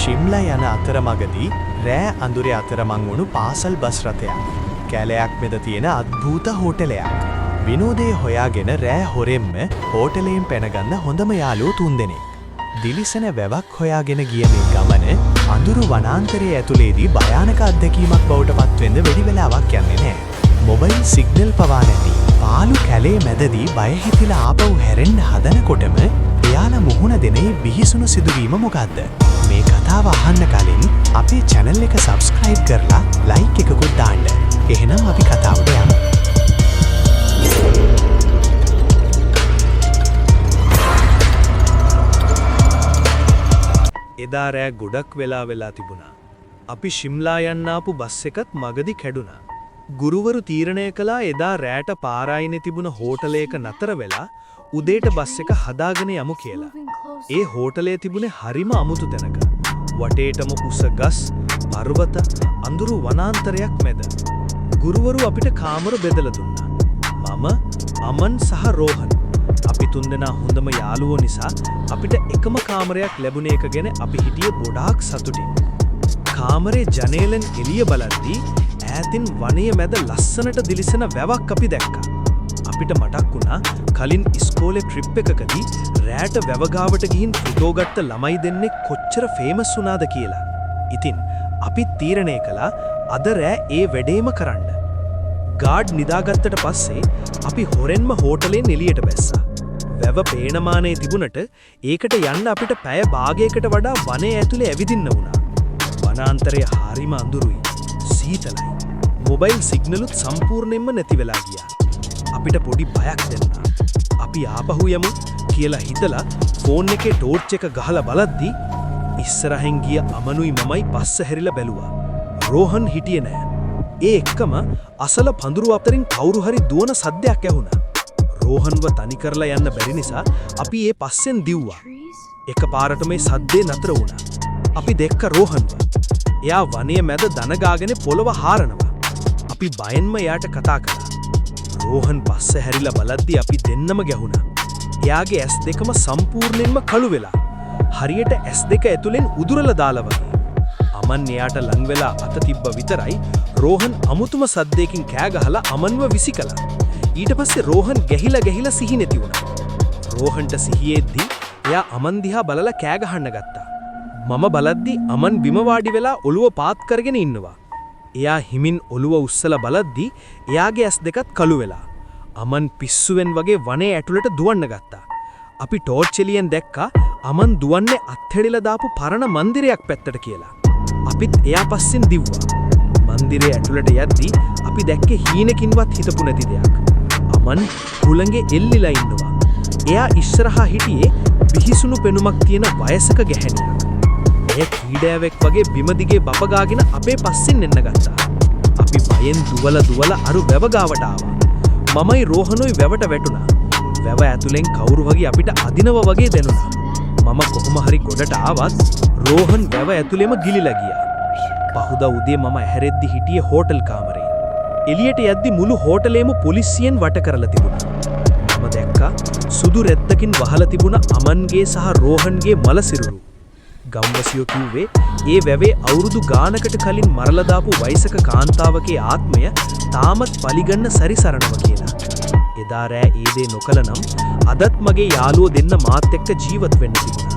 ශිම්ලා යන අතරමඟදී රෑ අඳුරේ අතරමං වුණු පාසල් බස් රථයක්. කැලයක් මැද තියෙන අద్භූත හෝටලයක්. විනෝදේ හොයාගෙන රෑ හොරෙන්ම හෝටලයෙන් පැනගන්න හොඳම යාළුවෝ තුන්දෙනෙක්. දිලිසෙන වැවක් හොයාගෙන ගිය මේ ගමන අඳුරු වනාන්තරයේ ඇතුලේදී භයානක අත්දැකීමක් බවට පත්වෙන්න වැඩි වෙලාවක් යන්නේ නැහැ. මොබයිල් සිග්නල් පවා නැති පාළු කැලේ මැදදී බය හිතිලා ආපහු හැරෙන්න හදනකොටම එයාලා මුහුණ දෙනේ බිහිසුණු සිදුවීම මොකද්ද? මේ කතාව අහන්න කලින් අපේ channel එක subscribe කරලා like එකකුත් දාන්න. එහෙනම් අපි කතාවට යමු. එදා රෑ ගොඩක් වෙලා තිබුණා. අපි ශිම්ලා යන්න ආපු බස් එකත් මගදී කැඩුනා. ගුරුවරු තීරණය කළා එදා රෑට පාරායිනේ තිබුණ හෝටලයක නතර වෙලා උදේට බස් එක හදාගෙන යමු කියලා. ඒ හෝටලේ තිබුණේ හරිම අමුතු තැනක. වටේටම උස ගස්, පර්වත, අඳුරු වනාන්තරයක් මැද. ගුරුවරු අපිට කාමර බෙදලා දුන්නා. මම, අමන් සහ රෝහන්. අපි තුන්දෙනා හොඳම යාළුවෝ නිසා අපිට එකම කාමරයක් ලැබුණ එක ගැන අපි හිටියේ ගොඩාක් සතුටින්. කාමරේ ජනේලෙන් එළිය බලද්දී ඈතින් වනයේ මැද ලස්සනට දිලිසෙන වැවක් අපි දැක්කා. අපිට මතක් වුණා කලින් ඉස්කෝලේ ට්‍රිප් එකකදී රෑට වැව ගාවට ගිහින් ෆොටෝ ගත්ත ළමයි දෙන්නේ කොච්චර ෆේමස් වුණාද කියලා. ඉතින් අපි තීරණය කළා අද රෑ ඒ වැඩේම කරන්න. ගාඩ් නිදාගත්තට පස්සේ අපි හොරෙන්ම හෝටලෙන් එළියට බැස්සා. වැව පේනමානේ තිබුණට ඒකට යන්න අපිට පැය භාගයකට වඩා වනයේ ඇතුලේ ඇවිදින්න වුණා. වනාන්තරය හරිම අඳුරුයි, සීතලයි. මොබයිල් සිග්නලුත් සම්පූර්ණයෙන්ම නැති වෙලා ගියා. අපිට පොඩි බයක් දැනුණා. අපි ආපහු යමු කියලා හිතලා ෆෝන් එකේ ටෝර්ච් එක ගහලා බලද්දි ඉස්සරහින් ගිය අමනුයි මමයි පස්ස හැරිලා බැලුවා. රෝහන් හිටියේ නෑ. ඒ එක්කම අසල පඳුරු අතරින් කවුරු හරි දුවන සද්දයක් ඇහුණා. රෝහන්ව තනි කරලා යන්න බැරි නිසා අපි ඒ පස්සෙන් දිව්වා. එකපාරට මේ සද්දේ නතර වුණා. අපි දැක්ක රෝහන්ව. එයා වනයේ මැද දන ගාගෙන පොළව හාරනවා. අපි බයෙන්ම එයාට කතා කළා. රෝහන් පස්ස හැරිලා බලද්දී අපි දෙන්නම ගැහුණා. එයාගේ ඇස් දෙකම සම්පූර්ණයෙන්ම කළු වෙලා. හරියට ඇස් දෙක ඇතුලෙන් උදුරලා දාලා වගේ. අමන් එයාට ලං වෙලා අත තිබ්බ විතරයි රෝහන් අමුතුම සද්දයකින් කෑ ගහලා අමන්ව විසිකලා. ඊට පස්සේ රෝහන් ගැහිලා සිහි නැති වුණා. රෝහන්ට සිහියෙද්දී එයා අමන් දිහා බලලා කෑ ගහන්න ගත්තා. මම බලද්දී අමන් බිම වාඩි වෙලා ඔළුව පාත් කරගෙන ඉන්නවා. එයා හිමින් ඔළුව උස්සලා බලද්දී එයාගේ ඇස් දෙකත් කළු වෙලා. අමන් පිස්සුවෙන් වගේ වනේ ඇතුළට දුවන්න ගත්තා. අපි ටෝර්ච් එළියෙන් දැක්කා අමන් දුවන්නේ අත්හැරිලා දාපු පරණ මන්දිරයක් පැත්තට කියලා. අපිත් එයා පස්සෙන් දිව්වා. මන්දිරේ ඇතුළට යද්දී අපි දැක්කේ හීනකින්වත් හිතපු නැති දෙයක්. අමන් හුළඟේ එල්ලිලා ඉන්නවා. එයා ඉස්සරහා හිටියේ බිහිසුණු පෙනුමක් තියෙන වයසක ගැහැණියක්. එය කීඩෑවෙක් වගේ බිම දිගේ බපගාගෙන අපේ පස්සෙන් එන්න ගත්තා. අපි බයෙන් දුවලා අරු වැව ගාවට ආවා. මමයි රෝහනුයි වැවට වැටුණා. වැව ඇතුලෙන් කවුරු වගේ අපිට අදිනව වගේ දැනුණා. මම කොහොම හරි ගොඩට ආවත් රෝහන් වැව ඇතුලෙම ගිලිලා ගියා. පහුදා උදේ මම ඇහැරෙද්දි හිටියේ හෝටල් කාමරේ. එළියට යද්දි මුළු හෝටලේම පොලිසියෙන් වට කරලා තිබුණා. මම දැක්කා සුදු රෙද්දකින් වහලා තිබුණ අමන්ගේ සහ රෝහන්ගේ මල සිරුරු. ගම්වැසියෝ කිව්වේ ඒ වැවේ අවුරුදු ගානකට කලින් මරලා දාපු වයසක කාන්තාවකේ ආත්මය තාමත් පලිගන්න සැරිසරනවා කියලා. එදා රෑ ඒ දේ නොකළනම් අදත් මගේ යාළුවෝ දෙන්න මාත් එක්ක ජීවත් වෙන්න තිබුණා.